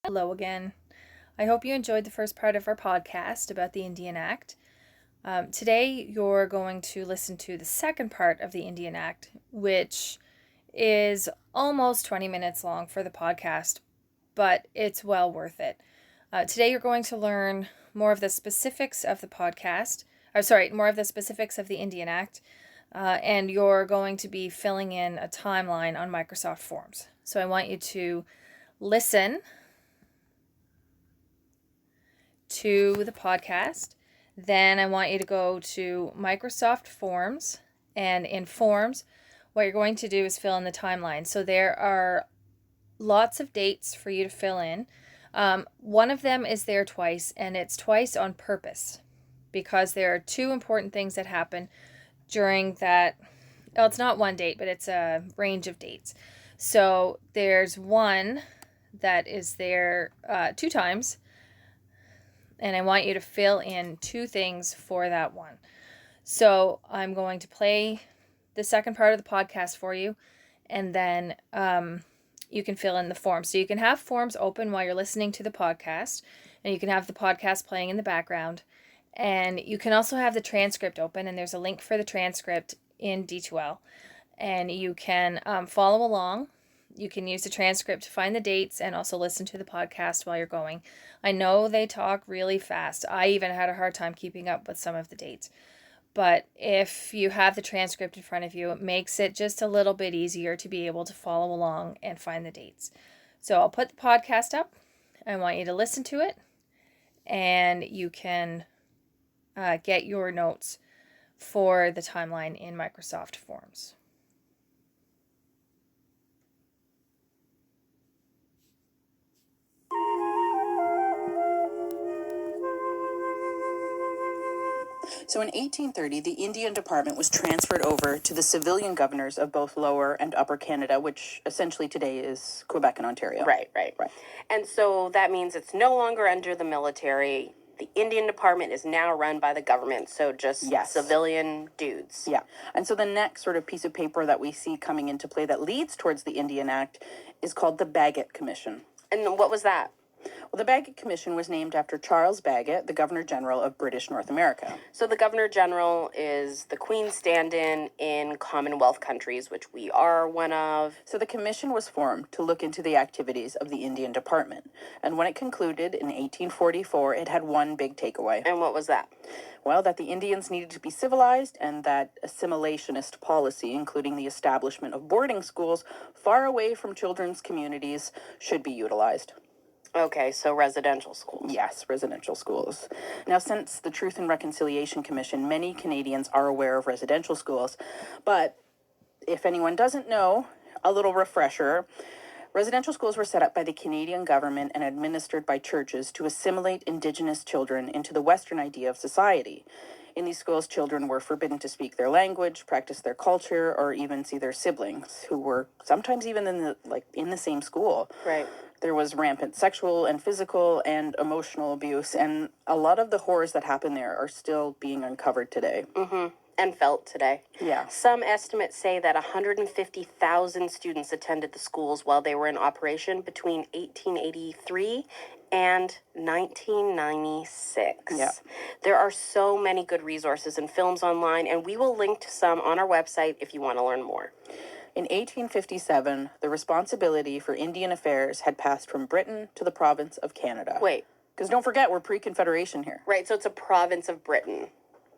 Hello again. I hope you enjoyed the first part of our podcast about the Indian Act. Today, you're going to listen to the second part of the Indian Act, which is almost 20 minutes long for the podcast, but it's well worth it. Today, you're going to learn more of the specifics of the more of the specifics of the Indian Act, and you're going to be filling in a timeline on Microsoft Forms. So I want you to listen to the podcast. Then I want you to go to Microsoft Forms, and in Forms, what you're going to do is fill in the timeline. So there are lots of dates for you to fill in. One of them is there twice, and it's twice on purpose because there are two important things that happen during that. Well, it's not one date, but it's a range of dates. So there's one that is there two times, and I want you to fill in two things for that one. So I'm going to play the second part of the podcast for you, and then you can fill in the forms. So you can have forms open while you're listening to the podcast, and you can have the podcast playing in the background. And you can also have the transcript open, and there's a link for the transcript in D2L. And you can follow along. You can use the transcript to find the dates and also listen to the podcast while you're going. I know they talk really fast. I even had a hard time keeping up with some of the dates. But if you have the transcript in front of you, it makes it just a little bit easier to be able to follow along and find the dates. So I'll put the podcast up. I want you to listen to it, and you can get your notes for the timeline in Microsoft Forms. So in 1830, the Indian Department was transferred over to the civilian governors of both Lower and Upper Canada, which essentially today is Quebec and Ontario. Right. And so that means it's no longer under the military. The Indian Department is now run by the government, so just civilian dudes. Yeah. And so the next sort of piece of paper that we see coming into play that leads towards the Indian Act is called the Bagot Commission. And what was that? Well, the Bagot Commission was named after Charles Bagot, the Governor General of British North America. So the Governor General is the Queen's stand-in in Commonwealth countries, which we are one of. So the commission was formed to look into the activities of the Indian Department. And when it concluded in 1844, it had one big takeaway. And what was that? Well, that the Indians needed to be civilized, and that assimilationist policy, including the establishment of boarding schools far away from children's communities, should be utilized. Okay, so residential schools. Yes, residential schools. Now, since the Truth and Reconciliation Commission, many Canadians are aware of residential schools. But if anyone doesn't know, a little refresher. Residential schools were set up by the Canadian government and administered by churches to assimilate Indigenous children into the Western idea of society. In these schools, children were forbidden to speak their language, practice their culture, or even see their siblings, who were sometimes even in the same school. Right. There was rampant sexual and physical and emotional abuse, and a lot of the horrors that happen there are still being uncovered today. Mm-hmm. And felt today. Yeah. Some estimates say that 150,000 students attended the schools while they were in operation between 1883 and 1996. Yeah. There are so many good resources and films online, and we will link to some on our website if you want to learn more. In 1857, the responsibility for Indian affairs had passed from Britain to the province of Canada. Wait. Because don't forget, we're pre-Confederation here. Right, so it's a province of Britain.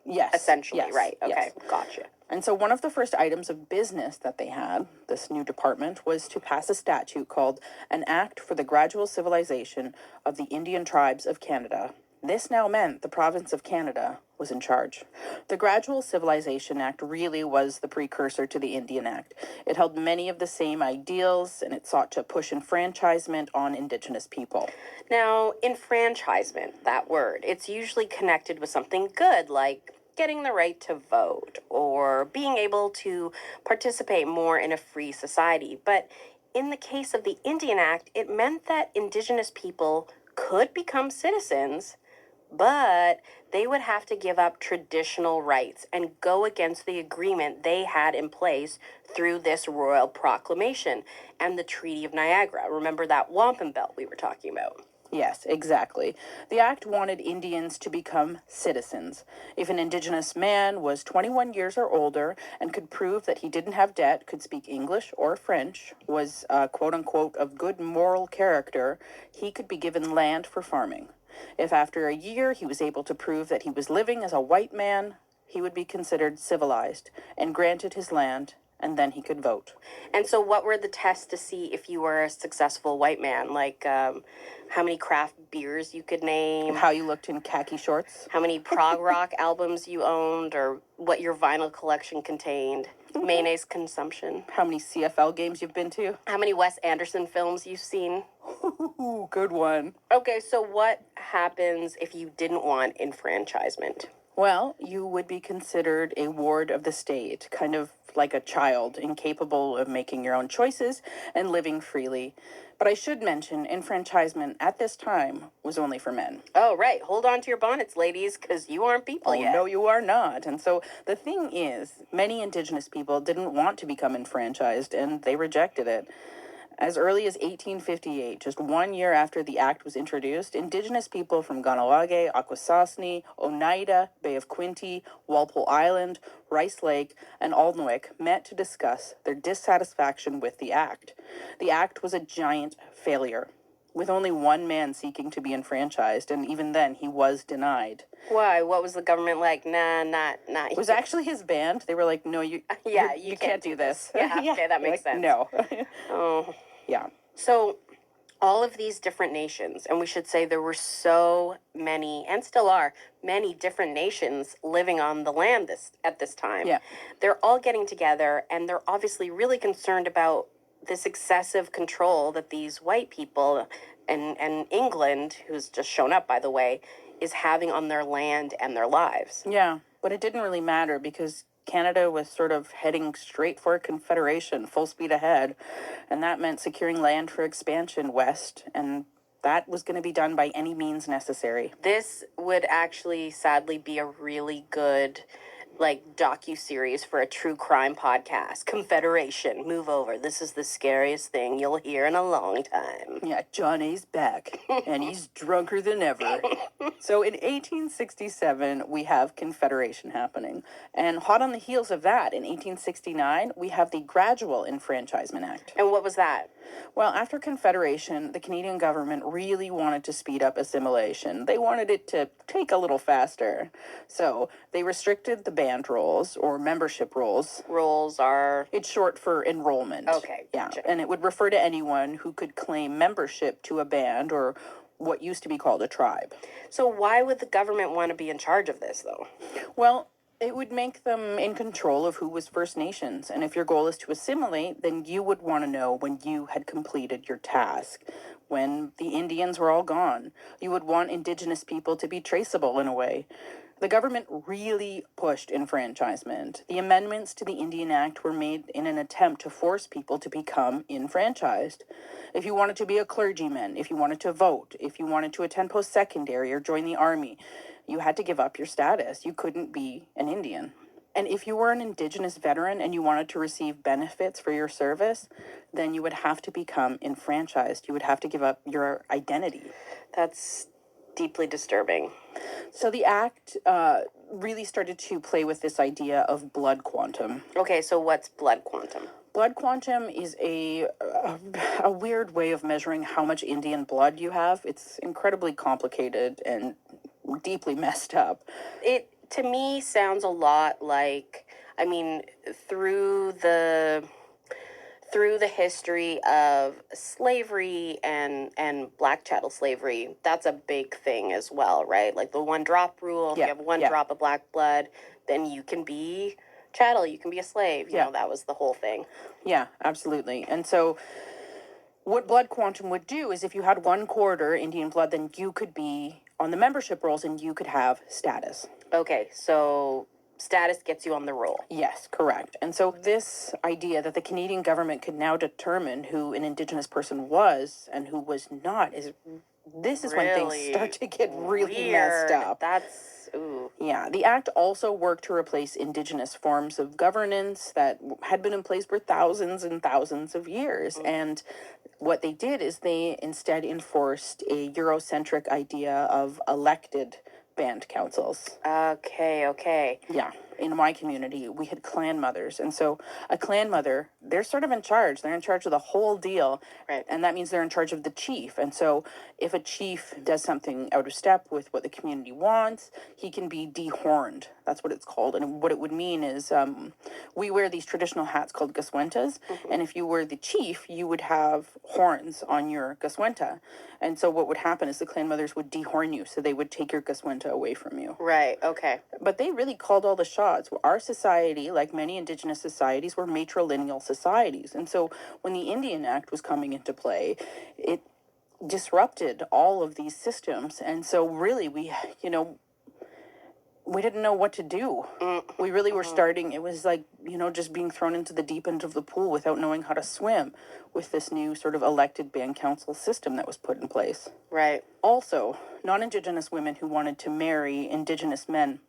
Yes. Essentially, yes, right. Okay, yes. Gotcha. And so one of the first items of business that they had, this new department, was to pass a statute called an Act for the Gradual Civilization of the Indian Tribes of Canada. This now meant the province of Canada was in charge. The Gradual Civilization Act really was the precursor to the Indian Act. It held many of the same ideals, and it sought to push enfranchisement on Indigenous people. Now, enfranchisement, that word, it's usually connected with something good, like getting the right to vote or being able to participate more in a free society. But in the case of the Indian Act, it meant that Indigenous people could become citizens, but they would have to give up traditional rights and go against the agreement they had in place through this royal proclamation and the Treaty of Niagara. Remember that wampum belt we were talking about? Yes, exactly. The act wanted Indians to become citizens. If an Indigenous man was 21 years or older and could prove that he didn't have debt, could speak English or French, was quote unquote of good moral character, he could be given land for farming. If after a year he was able to prove that he was living as a white man, he would be considered civilized and granted his land, and then he could vote. And so, what were the tests to see if you were a successful white man? Like, how many craft beers you could name, How you looked in khaki shorts. how many prog rock albums you owned, or what your vinyl collection contained, mayonnaise consumption, How many CFL games you've been to? how many Wes Anderson films you've seen. Ooh, good one. Okay, so what happens if you didn't want enfranchisement? Well, you would be considered a ward of the state, kind of like a child, incapable of making your own choices and living freely. But I should mention, enfranchisement at this time was only for men. Oh, right. Hold on to your bonnets, ladies, because you aren't people yet. No, you are not. And so the thing is, many Indigenous people didn't want to become enfranchised, and they rejected it. As early as 1858, just 1 year after the act was introduced, Indigenous people from Kahnawake, Akwesasne, Oneida, Bay of Quinte, Walpole Island, Rice Lake, and Alnwick met to discuss their dissatisfaction with the act. The act was a giant failure, with only one man seeking to be enfranchised, and even then he was denied. Why? What was the government like? Nah, not. It was actually his band. They were like, no, you can't do this. Yeah, okay, that makes sense. No. Oh. Yeah. So, all of these different nations, and we should say there were so many, and still are, many different nations living on the land at this time. Yeah. They're all getting together, and they're obviously really concerned about this excessive control that these white people and England, who's just shown up, by the way, is having on their land and their lives. Yeah, but it didn't really matter because Canada was sort of heading straight for a confederation, full speed ahead, and that meant securing land for expansion west, and that was going to be done by any means necessary. This would actually sadly be a really good docu-series for a true crime podcast. Confederation, move over. This is the scariest thing you'll hear in a long time. Yeah, Johnny's back, and he's drunker than ever. So in 1867, we have Confederation happening. And hot on the heels of that, in 1869, we have the Gradual Enfranchisement Act. And what was that? Well, after Confederation, the Canadian government really wanted to speed up assimilation. They wanted it to take a little faster. So they restricted the band rolls or membership rolls. Rolls are... It's short for enrollment. Okay, Yeah, gotcha. and it would refer to anyone who could claim membership to a band or what used to be called a tribe. So why would the government want to be in charge of this, though? Well, it would make them in control of who was First Nations. And if your goal is to assimilate, then you would want to know when you had completed your task, when the Indians were all gone. You would want Indigenous people to be traceable in a way. The government really pushed enfranchisement. The amendments to the Indian Act were made in an attempt to force people to become enfranchised. If you wanted to be a clergyman, if you wanted to vote, if you wanted to attend post-secondary or join the army, you had to give up your status. You couldn't be an Indian. And if you were an Indigenous veteran and you wanted to receive benefits for your service, then you would have to become enfranchised. You would have to give up your identity. That's deeply disturbing. So the act really started to play with this idea of blood quantum. Okay, so what's blood quantum? Blood quantum is a weird way of measuring how much Indian blood you have. It's incredibly complicated and deeply messed up. It, to me, sounds a lot like, I mean, through the history of slavery and black chattel slavery, that's a big thing as well, right? Like the one drop rule. If you have one drop of black blood, then you can be chattel, you can be a slave. You know, that was the whole thing. Yeah, absolutely. And so what blood quantum would do is if you had 1/4 Indian blood, then you could be on the membership rolls and you could have status. Okay, so status gets you on the roll. Yes, correct. And so this idea that the Canadian government could now determine who an Indigenous person was and who was not is this is when things Really start to get really messed weird. up. That's ooh. Yeah, the act also worked to replace indigenous forms of governance that had been in place for thousands and thousands of years. And what they did is they instead enforced a Eurocentric idea of elected band councils. Okay. Yeah, in my community, we had clan mothers. And so a clan mother, they're sort of in charge. They're in charge of the whole deal. Right. And that means they're in charge of the chief. And so if a chief does something out of step with what the community wants, he can be dehorned. That's what it's called. And what it would mean is we wear these traditional hats called gaswentas. And if you were the chief, you would have horns on your gaswenta. And so what would happen is the clan mothers would dehorn you. So they would take your gaswenta away from you. Right. Okay. But they really called all the shots. Our society, like many indigenous societies, were matrilineal societies. And so when the Indian Act was coming into play, it disrupted all of these systems. And so really we didn't know what to do. We really were starting, it was like, just being thrown into the deep end of the pool without knowing how to swim with this new sort of elected band council system that was put in place. Right. Also, non-Indigenous women who wanted to marry Indigenous men,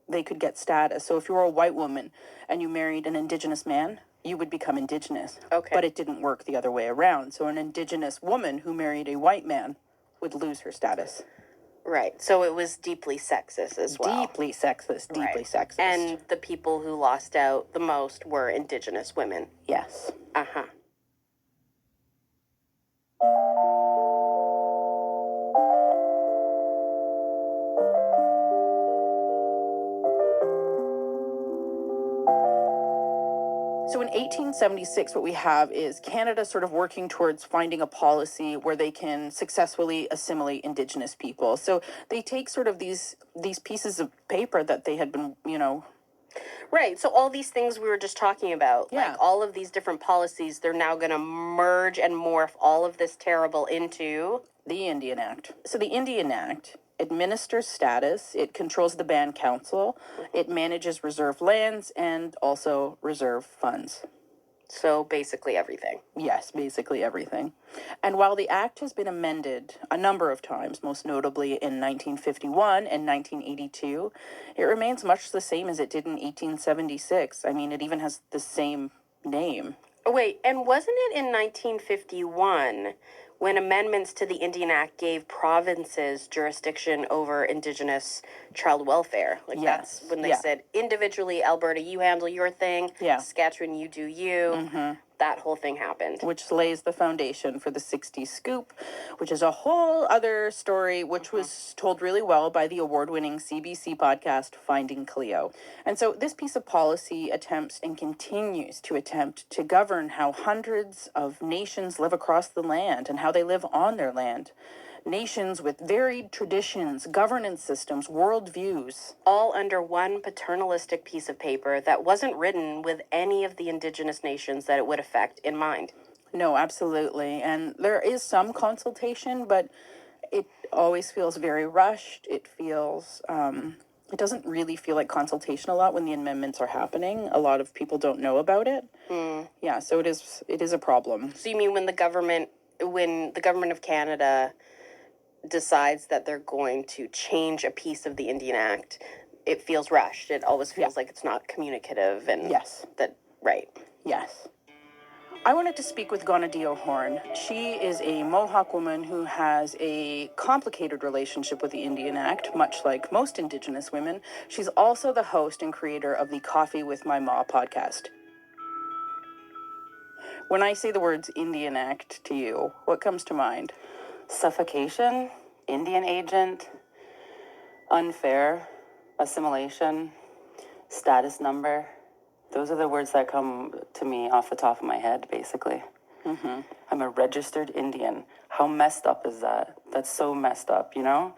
they could get status. So if you were a white woman and you married an Indigenous man, you would become Indigenous. Okay. But it didn't work the other way around. So an Indigenous woman who married a white man would lose her status. Right. So it was deeply sexist as well. Deeply sexist, deeply sexist. And the people who lost out the most were Indigenous women. yes. Uh-huh. So in 1876, what we have is Canada sort of working towards finding a policy where they can successfully assimilate Indigenous people. So they take sort of these pieces of paper that they had been, Right. So all these things we were just talking about, Yeah. like all of these different policies, they're now going to merge and morph all of this terrible into the Indian Act. So the Indian Act administers status, it controls the band council, it manages reserve lands and also reserve funds. so basically everything. Yes, basically everything. And while the act has been amended a number of times, most notably in 1951 and 1982, it remains much the same as it did in 1876. I mean, it even has the same name. Oh, wait, and wasn't it in 1951 when amendments to the Indian Act gave provinces jurisdiction over Indigenous child welfare? Like Yes, that's when they yeah. said individually, Alberta, you handle your thing. Yeah. Saskatchewan, you do you. That whole thing happened. Which lays the foundation for the 60s Scoop, which is a whole other story, which was told really well by the award-winning CBC podcast, Finding Cleo. And so this piece of policy attempts and continues to attempt to govern how hundreds of nations live across the land and how they live on their land. Nations with varied traditions, governance systems, worldviews. All under one paternalistic piece of paper that wasn't written with any of the Indigenous nations that it would affect in mind. No, absolutely. And there is some consultation, but it always feels very rushed. It feels, it doesn't really feel like consultation a lot when the amendments are happening. A lot of people don't know about it. Yeah, so it is a problem. So you mean when the government of Canada decides that they're going to change a piece of the Indian Act, it feels rushed. It always feels like it's not communicative and Yes. that right. Yes. I wanted to speak with Gonadio Horn. She is a Mohawk woman who has a complicated relationship with the Indian Act, much like most Indigenous women. She's also the host and creator of the Coffee with My Ma podcast. When I say the words Indian Act to you, what comes to mind? Suffocation, Indian agent, unfair, assimilation, status number. Those are the words that come to me off the top of my head, basically. I'm a registered Indian. How messed up is that? That's so messed up, you know?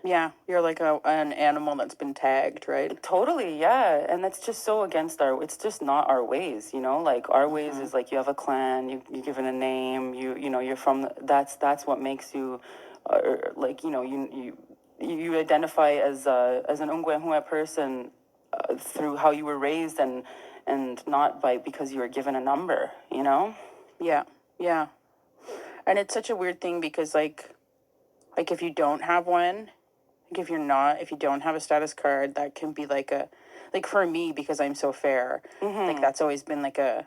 Yeah, you're like an animal that's been tagged, right? Totally, yeah. And that's just so against it's just not our ways, you know? Like, our ways is like you have a clan, you're given a name, you know, you're from, that's what makes you, like, you know, you identify as an Ungwehua person through how you were raised and not because you were given a number, you know? Yeah, yeah. And it's such a weird thing because, like, Like if you don't have one, like if you don't have a status card, that can be like like for me, because I'm so fair, like that's always been like a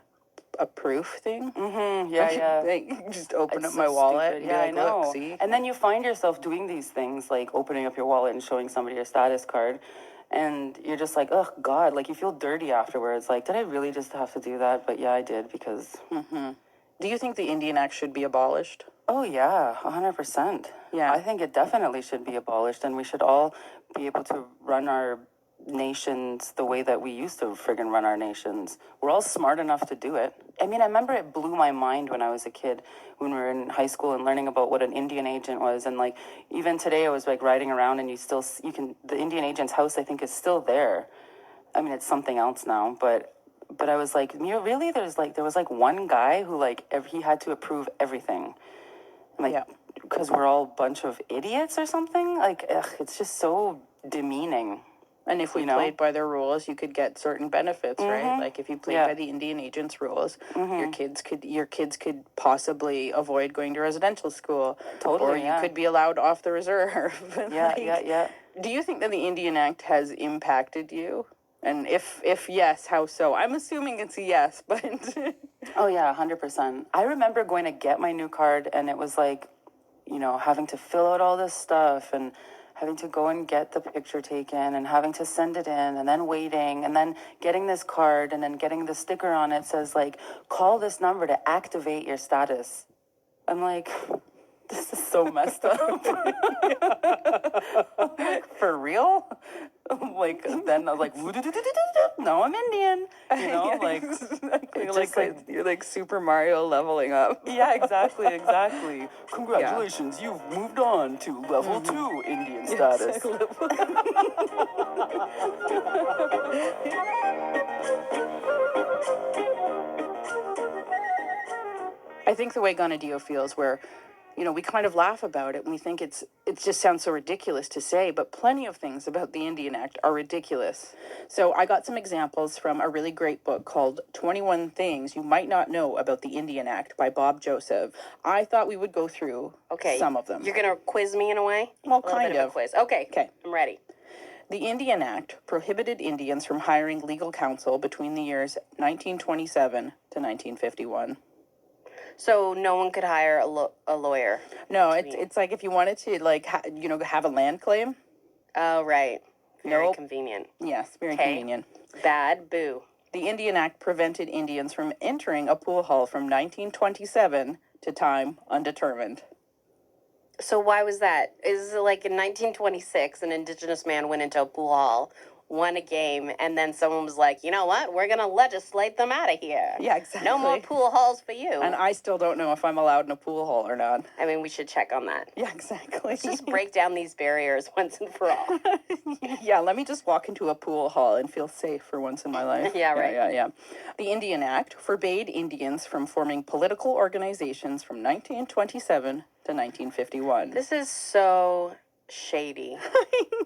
proof thing. Yeah, yeah. Like just open It's up my so wallet stupid. and be Yeah, like, I know. look, see? And then you find yourself doing these things like opening up your wallet and showing somebody your status card. And you're just like, oh, God, like you feel dirty afterwards. Like, did I really just have to do that? But yeah, I did because, Do you think the Indian Act should be abolished? oh, yeah, 100%. Yeah. I think it definitely should be abolished and we should all be able to run our nations the way that we used to friggin' run our nations. We're all smart enough to do it. I mean, I remember it blew my mind when I was a kid, when we were in high school and learning about what an Indian agent was. And like, even today I was like riding around and the Indian agent's house, I think, is still there. I mean, it's something else now, but I was like, really? There was like one guy who like, he had to approve everything. Like, Yeah. because we're all a bunch of idiots or something? Like, ugh, it's just so demeaning. And if we You know? played by their rules, you could get certain benefits, right? Like if you played Yeah. by the Indian agent's rules, your kids could possibly avoid going to residential school. Totally, Or you yeah. could be allowed off the reserve. Yeah, Like, yeah. Do you think that the Indian Act has impacted you? And if yes, how so? I'm assuming it's a yes, but Oh yeah, 100%. I remember going to get my new card and it was like, having to fill out all this stuff and having to go and get the picture taken and having to send it in and then waiting and then getting this card and then getting the sticker on it says like, call this number to activate your status. I'm like, this is so messed up. Like, for real? Like, then I was like, no, I'm Indian. Like, you're like Super Mario leveling up. yeah, exactly. Congratulations, you've moved on to level 2 Indian status. I think the way Ganadio feels, where, we kind of laugh about it and we think it just sounds so ridiculous to say, but plenty of things about the Indian Act are ridiculous. So I got some examples from a really great book called 21 Things You Might Not Know About the Indian Act by Bob Joseph. I thought we would go through some of them. You're gonna quiz me in a way? Well, A little kind bit of of. a quiz. Okay. Okay. I'm ready. The Indian Act prohibited Indians from hiring legal counsel between the years 1927 to 1951. So no one could hire a lawyer. No, it's like if you wanted to have a land claim. Oh, right. Very Nope. convenient. Yes, very Okay. convenient. Bad. Boo. The Indian Act prevented Indians from entering a pool hall from 1927 to time undetermined. So why was that? Is it like in 1926, an indigenous man went into a pool hall, won a game, and then someone was like, you know what? We're gonna legislate them out of here. Yeah, exactly. No more pool halls for you. And I still don't know if I'm allowed in a pool hall or not. I mean, we should check on that. Yeah, exactly. Just break down these barriers once and for all. Yeah, let me just walk into a pool hall and feel safe for once in my life. Yeah, right. Yeah. The Indian Act forbade Indians from forming political organizations from 1927 to 1951. This is so shady.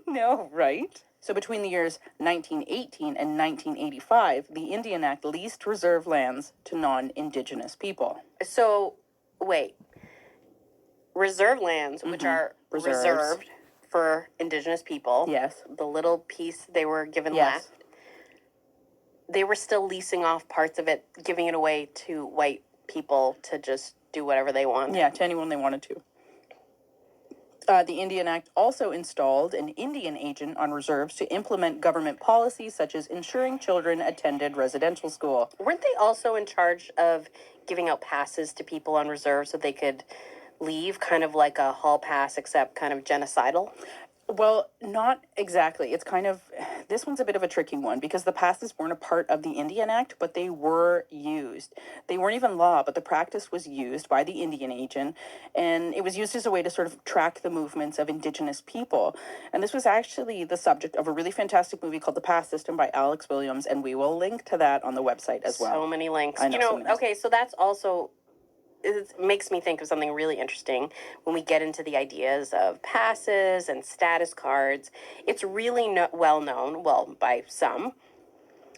No, right? So between the years 1918 and 1985, the Indian Act leased reserve lands to non-Indigenous people. So, wait. Reserve lands, which are Reserves. reserved for indigenous people. Yes. The little piece they were given Yes. left. They were still leasing off parts of it, giving it away to white people to just do whatever they want. Yeah, to anyone they wanted to. The Indian Act also installed an Indian agent on reserves to implement government policies such as ensuring children attended residential school. Weren't they also in charge of giving out passes to people on reserve so they could leave, kind of like a hall pass, except kind of genocidal? Well, not exactly. It's kind of, this one's a bit of a tricky one because the passes weren't a part of the Indian Act, but they were used. They weren't even law, but the practice was used by the Indian agent, and it was used as a way to sort of track the movements of Indigenous people. And this was actually the subject of a really fantastic movie called The Pass System by Alex Williams, and we will link to that on the website as well. So many links. I know, so many. Okay, so that's also, it makes me think of something really interesting when we get into the ideas of passes and status cards. It's really well known, well, by some,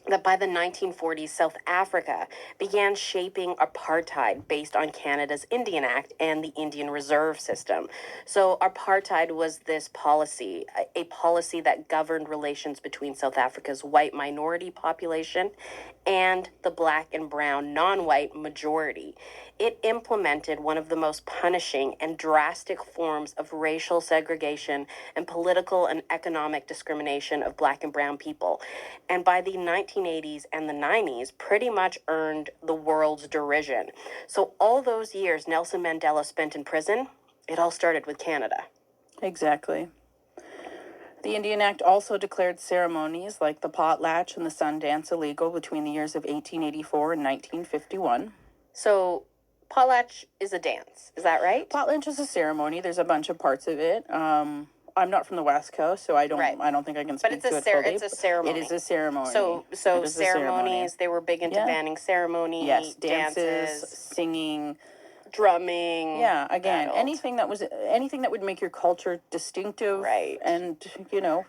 that by the 1940s, South Africa began shaping apartheid based on Canada's Indian Act and the Indian Reserve System. So, apartheid was this policy, a policy that governed relations between South Africa's white minority population and the black and brown non white majority. It implemented one of the most punishing and drastic forms of racial segregation and political and economic discrimination of black and brown people. And by the 1980s and the 90s, pretty much earned the world's derision. So, all those years Nelson Mandela spent in prison, it all started with Canada. Exactly. The Indian Act also declared ceremonies like the potlatch and the Sundance illegal between the years of 1884 and 1951. So, potlatch is a dance, is that right? Potlatch is a ceremony. There's a bunch of parts of it. I'm not from the West Coast, so I don't think I can speak to it fully. It's a ceremony. It is a ceremony. So It is a ceremony. ceremonies, they were big into Yeah. banning ceremony, Yes, dances, dances, singing. drumming. Yeah, again, adult. anything that would make your culture distinctive, Right. and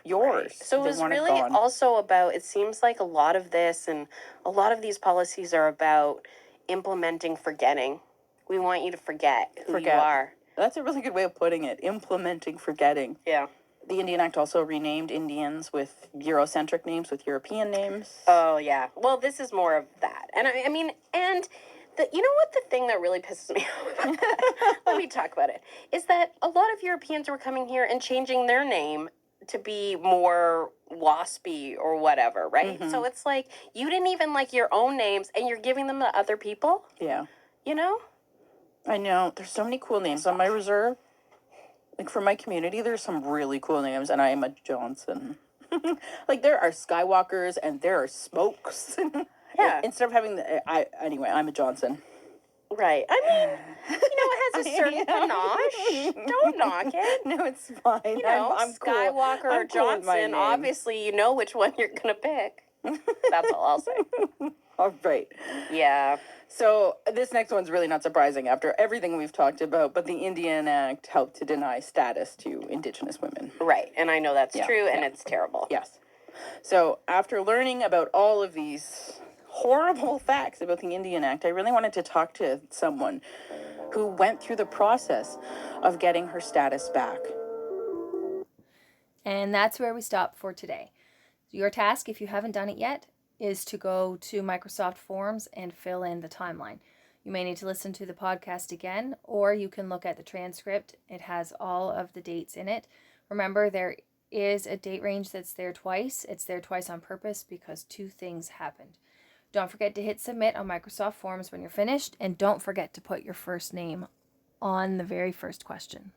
yours. So it They was want really gone. also about, it seems like a lot of this and a lot of these policies are about implementing forgetting. We want you to forget who you are. That's a really good way of putting it. Implementing forgetting. Yeah. The Indian Act also renamed Indians with Eurocentric names, with European names. Oh, yeah. Well, this is more of that. And I mean, and you know what the thing that really pisses me off? Let me talk about it. Is that a lot of Europeans were coming here and changing their name to be more waspy or whatever, right? So it's like you didn't even like your own names and you're giving them to other people, Yeah. you know? I know. There's so many cool names on my reserve. Like, for my community, there's some really cool names, and I am a Johnson. Like, there are Skywalkers and there are Smokes. Yeah. Instead of having anyway, I'm a Johnson. Right. I mean, it has a certain panache. Don't knock it. No, it's fine. You know, I'm cool. Skywalker or I'm cool with my Johnson, name. obviously you know which one you're going to pick. That's all I'll say. All right. Yeah. So this next one's really not surprising after everything we've talked about, but the Indian Act helped to deny status to Indigenous women. Right. And I know that's true and yeah. it's terrible. Yes. So after learning about all of these horrible facts about the Indian Act, I really wanted to talk to someone who went through the process of getting her status back. And that's where we stop for today. Your task, if you haven't done it yet, is to go to Microsoft Forms and fill in the timeline. You may need to listen to the podcast again, or you can look at the transcript. It has all of the dates in it. Remember, there is a date range that's there twice. It's there twice on purpose because two things happened. Don't forget to hit submit on Microsoft Forms when you're finished, and don't forget to put your first name on the very first question.